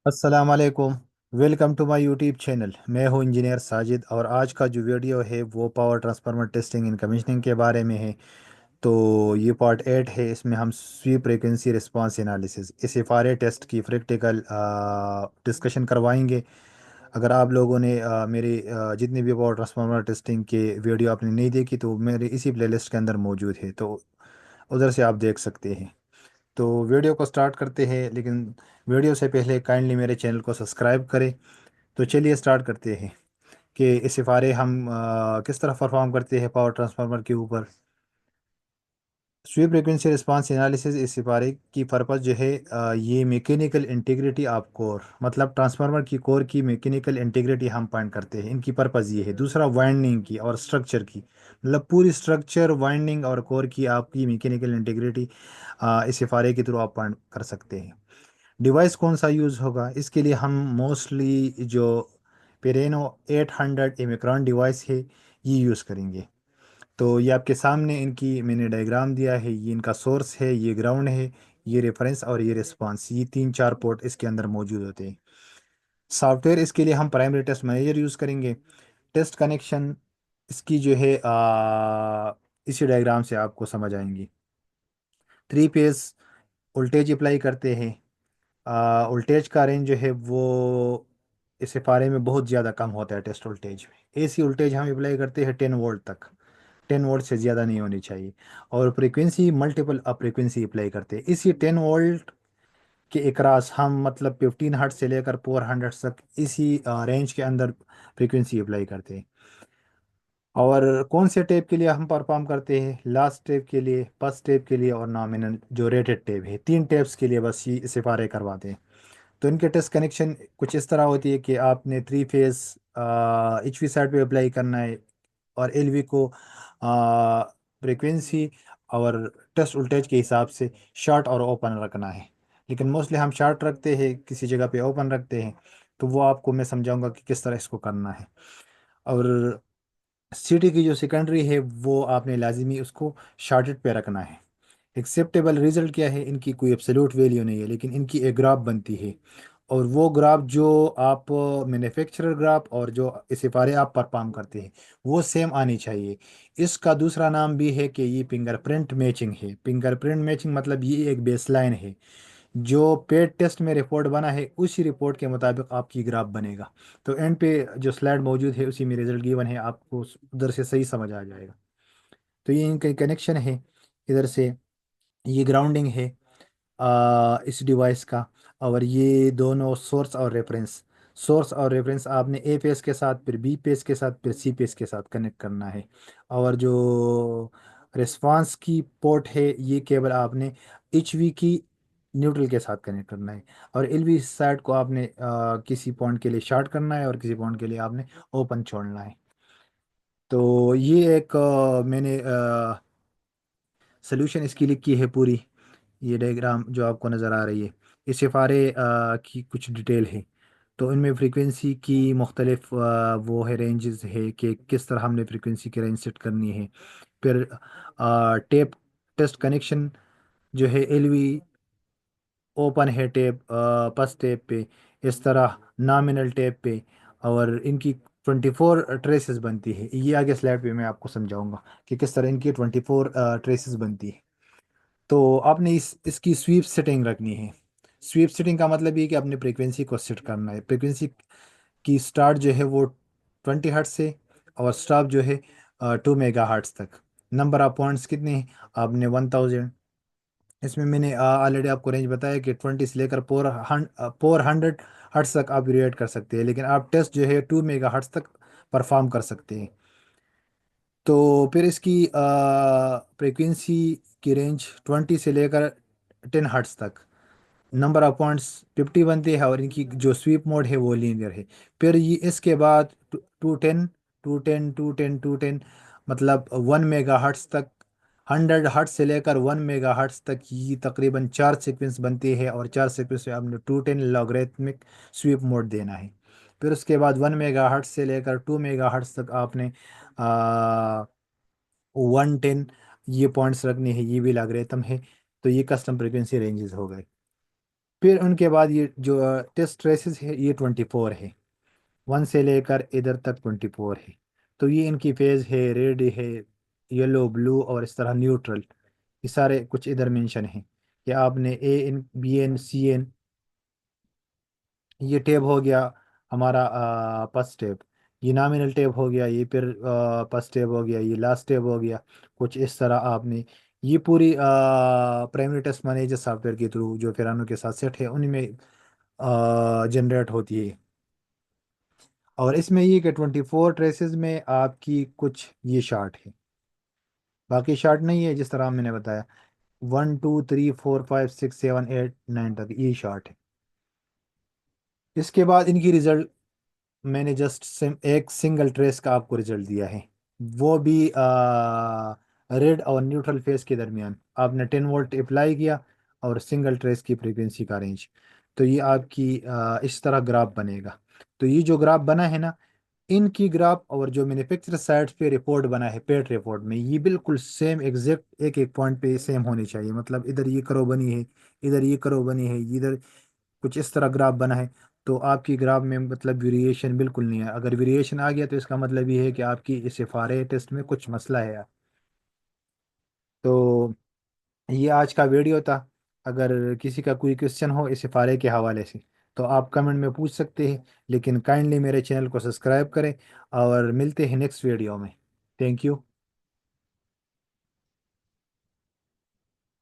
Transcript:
अस्सलाम वालेकुम। Welcome to my YouTube channel. मैं हूं इंजीनियर साजिद और आज का जो वीडियो है वो power transformer testing in commissioning के बारे में है। तो ये पार्ट 8 है। इसमें हम स्वीप फ्रीक्वेंसी रिस्पांस एनालिसिस इस एफआरए टेस्ट की प्रैक्टिकल डिस्कशन करवाएंगे। अगर आप लोगों ने मेरे जितने भी पावर ट्रांसफार्मर टेस्टिंग के वीडियो आपने नहीं देखी तो मेरे इसी प्लेलिस्ट के अंदर मौजूद है, तो उधर से आप देख सकते हैं। तो वीडियो को स्टार्ट करते हैं, लेकिन वीडियो से पहले काइंडली मेरे चैनल को सब्सक्राइब करें। तो चलिए स्टार्ट करते हैं कि इस सिफारे हम किस तरह परफॉर्म करते हैं पावर ट्रांसफार्मर के ऊपर। स्वीप फ्रीक्वेंसी रिस्पांस एनालिसिस इस सिफारे की पर्पस जो है, ये मैकेनिकल इंटीग्रिटी ऑफ कोर, मतलब ट्रांसफार्मर की कोर की मैकेनिकल इंटीग्रिटी हम पॉइंट करते हैं। इनकी पर्पस ये है। दूसरा वाइंडिंग की और स्ट्रक्चर की, मतलब पूरी स्ट्रक्चर वाइंडिंग और कोर की आपकी मैकेनिकल इंटीग्रिटी इस सिफारे के थ्रू आप पॉइंट कर सकते हैं। डिवाइस कौन सा यूज़ होगा इसके लिए हम मोस्टली जो पेरेनो 800 एमिक्रॉन डिवाइस है ये यूज़ करेंगे। तो ये आपके सामने इनकी मैंने डायग्राम दिया है। ये इनका सोर्स है, ये ग्राउंड है, ये रेफरेंस और ये रिस्पांस। ये तीन चार पोर्ट इसके अंदर मौजूद होते हैं। सॉफ्टवेयर इसके लिए हम प्राइमरी टेस्ट मैनेजर यूज़ करेंगे। टेस्ट कनेक्शन इसकी जो है इसी डायग्राम से आपको समझ आएंगी। थ्री फेज वोल्टेज अप्लाई करते हैं। वोल्टेज का रेंज जो है वो इस सिपारे में बहुत ज़्यादा कम होता है। टेस्ट वोल्टेज में एसी वोल्टेज हम अप्लाई करते हैं 10 वोल्ट तक। 10 वोल्ट से ज़्यादा नहीं होनी चाहिए। और frequency multiple up frequency apply करते हैं। इसी 10 वोल्ट के एकरास हम, मतलब 15 हर्ट्ज से लेकर 400 तक इसी रेंज के अंदर फ्रीक्वेंसी अप्लाई करते हैं। और कौन से टेप के लिए हम परफॉर्म करते हैं? लास्ट टेप के लिए, फर्स्ट टेप के लिए और नॉमिनल जो रेटेड टेप है, तीन टेप्स के लिए बस ये सिफारे करवाते हैं। तो इनके टेस्ट कनेक्शन कुछ इस तरह होती है कि आपने थ्री फेस HV साइड पे अप्लाई करना है और LV को फ्रिक्वेंसी और टेस्ट वोल्टेज के हिसाब से शॉर्ट और ओपन रखना है। लेकिन मोस्टली हम शॉर्ट रखते हैं, किसी जगह पे ओपन रखते हैं। तो वो आपको मैं समझाऊंगा कि किस तरह इसको करना है। और सिटी की जो सेकेंडरी है वो आपने लाजिमी उसको शॉर्टेड पे रखना है। एक्सेप्टेबल रिजल्ट क्या है? इनकी कोई एब्सोल्यूट वैल्यू नहीं है, लेकिन इनकी एक ग्राफ बनती है। और वो ग्राफ जो आप मैन्युफैक्चरर ग्राफ और जो सिफारे आप परफॉर्म करते हैं वो सेम आनी चाहिए। इसका दूसरा नाम भी है कि ये फिंगरप्रिंट मैचिंग है। फिंगरप्रिंट मैचिंग मतलब ये एक बेसलाइन है। जो पेड टेस्ट में रिपोर्ट बना है उसी रिपोर्ट के मुताबिक आपकी ग्राफ बनेगा। तो एंड पे जो स्लाइड मौजूद है उसी में रिजल्ट गिवन है, आपको उधर से सही समझ आ जाएगा। तो ये इनका कनेक्शन है। इधर से ये ग्राउंडिंग है इस डिवाइस का। और ये दोनों सोर्स और रेफरेंस आपने ए पेज के साथ, फिर बी पेज के साथ, फिर सी पेज के साथ कनेक्ट करना है। और जो रिस्पांस की पोर्ट है ये केवल आपने HV की न्यूट्रल के साथ कनेक्ट करना है। और LV साइड को आपने किसी पॉइंट के लिए शॉर्ट करना है और किसी पॉइंट के लिए आपने ओपन छोड़ना है। तो ये एक मैंने सोल्यूशन इसकी लिखी है पूरी। ये डायग्राम जो आपको नज़र आ रही है, इस सिफारे की कुछ डिटेल है। तो इनमें फ्रीक्वेंसी की मुख्तलिफ वो है, रेंजेस है कि किस तरह हमने फ्रीक्वेंसी की रेंज सेट करनी है। फिर टेप टेस्ट कनेक्शन जो है, LV ओपन है टेप फर्स्ट टेप पे, इस तरह नॉमिनल टेप पे। और इनकी 24 ट्रेसेस बनती है। ये आगे स्लाइड पे मैं आपको समझाऊंगा कि किस तरह इनकी 24 ट्रेसेस बनती है। तो आपने इसकी स्वीप सेटिंग रखनी है। स्वीप सेटिंग का मतलब ये कि अपने फ्रीक्वेंसी को सेट करना है। फ्रीक्वेंसी की स्टार्ट जो है वो 20 हर्ट्ज से और स्टॉप जो है 2 मेगा हर्ट्ज तक। नंबर ऑफ पॉइंट्स कितने हैं? आपने 1000। इसमें मैंने ऑलरेडी आपको रेंज बताया कि 20 से लेकर 400 हर्ट्ज तक आप रेट कर सकते हैं, लेकिन आप टेस्ट जो है 2 मेगा हर्ट्ज तक परफॉर्म कर सकते हैं। तो फिर इसकी फ्रीक्वेंसी की रेंज 20 से लेकर 10 हर्ट्ज तक। नंबर ऑफ पॉइंट्स 50 बनते हैं और इनकी जो स्वीप मोड है वो लीनियर है। फिर ये इसके बाद 210 मतलब 1 मेगा हर्ट्ज तक। 100 हर्ट्ज से लेकर 1 मेगा हर्ट्ज तक ये तकरीबन चार सीक्वेंस बनती है, और चार सीक्वेंस में आपने 210 लॉगरिथमिक स्वीप मोड देना है। फिर उसके बाद 1 मेगा हर्ट्ज से लेकर 2 मेगा हर्ट्ज तक आपने 110 ये पॉइंट्स रखने हैं, ये भी लॉगरिथम है। तो ये कस्टम फ्रीक्वेंसी रेंजेस हो गए। پھر ان کے بعد یہ جو ٹیسٹ ٹریسز ہے یہ 24 ہے، 1 سے لے کر ادھر تک 24 ہے۔ تو یہ ان کی فیز ہے، ریڈ ہے، یلو، بلو اور اس طرح نیوٹرل، یہ سارے کچھ ادھر مینشن ہیں کہ آپ نے A N, B N, C N, یہ ٹیب ہو گیا ہمارا پس ٹیب، یہ نامینل ٹیب ہو گیا، یہ پھر پس ٹیب ہو گیا، یہ لاسٹ ٹیب ہو گیا، کچھ اس طرح آپ نے یہ پوری primary test manager soft where کے تھرو جو فرانو کے ساتھ سیٹ ہے ان میں جنریٹ ہوتی ہے۔ اور اس میں یہ کہ 24 ٹریسز میں آپ کی کچھ یہ شارٹ ہے، باقی شارٹ نہیں ہے جس طرح میں نے بتایا، 1 2 3 4 5 6 7 8 9 تک یہ شارٹ ہے۔ اس کے بعد ان کی رزلٹ میں نے جسٹ ایک سنگل ٹریس کا آپ کو رزلٹ دیا ہے، وہ بھی ریڈ اور نیوٹرل فیز کے درمیان آپ نے 10 وولٹ اپلائی کیا اور سنگل ٹریس کی فریکوینسی کا رینج، تو یہ آپ کی اس طرح گراف بنے گا۔ تو یہ جو گراف بنا ہے نا، ان کی گراف اور جو مینوفیکچر سائٹ پہ رپورٹ بنا ہے پیٹ رپورٹ میں، یہ بالکل سیم ایگزیکٹ ایک ایک پوائنٹ پہ سیم ہونی چاہیے، مطلب ادھر یہ کرو بنی ہے، ادھر یہ کرو بنی ہے، ادھر کچھ اس طرح گراف بنا ہے، تو آپ کی گراف میں مطلب ویریشن بالکل نہیں ہے۔ اگر ویریشن آ گیا تو اس کا مطلب یہ ہے کہ آپ کی اس سفارے ٹیسٹ میں کچھ مسئلہ ہے۔ تو یہ آج کا ویڈیو تھا، اگر کسی کا کوئی کوشچن ہو اس سفارے کے حوالے سے تو آپ کمنٹ میں پوچھ سکتے ہیں، لیکن کائنڈلی میرے چینل کو سبسکرائب کریں، اور ملتے ہیں نیکسٹ ویڈیو میں۔ Thank you.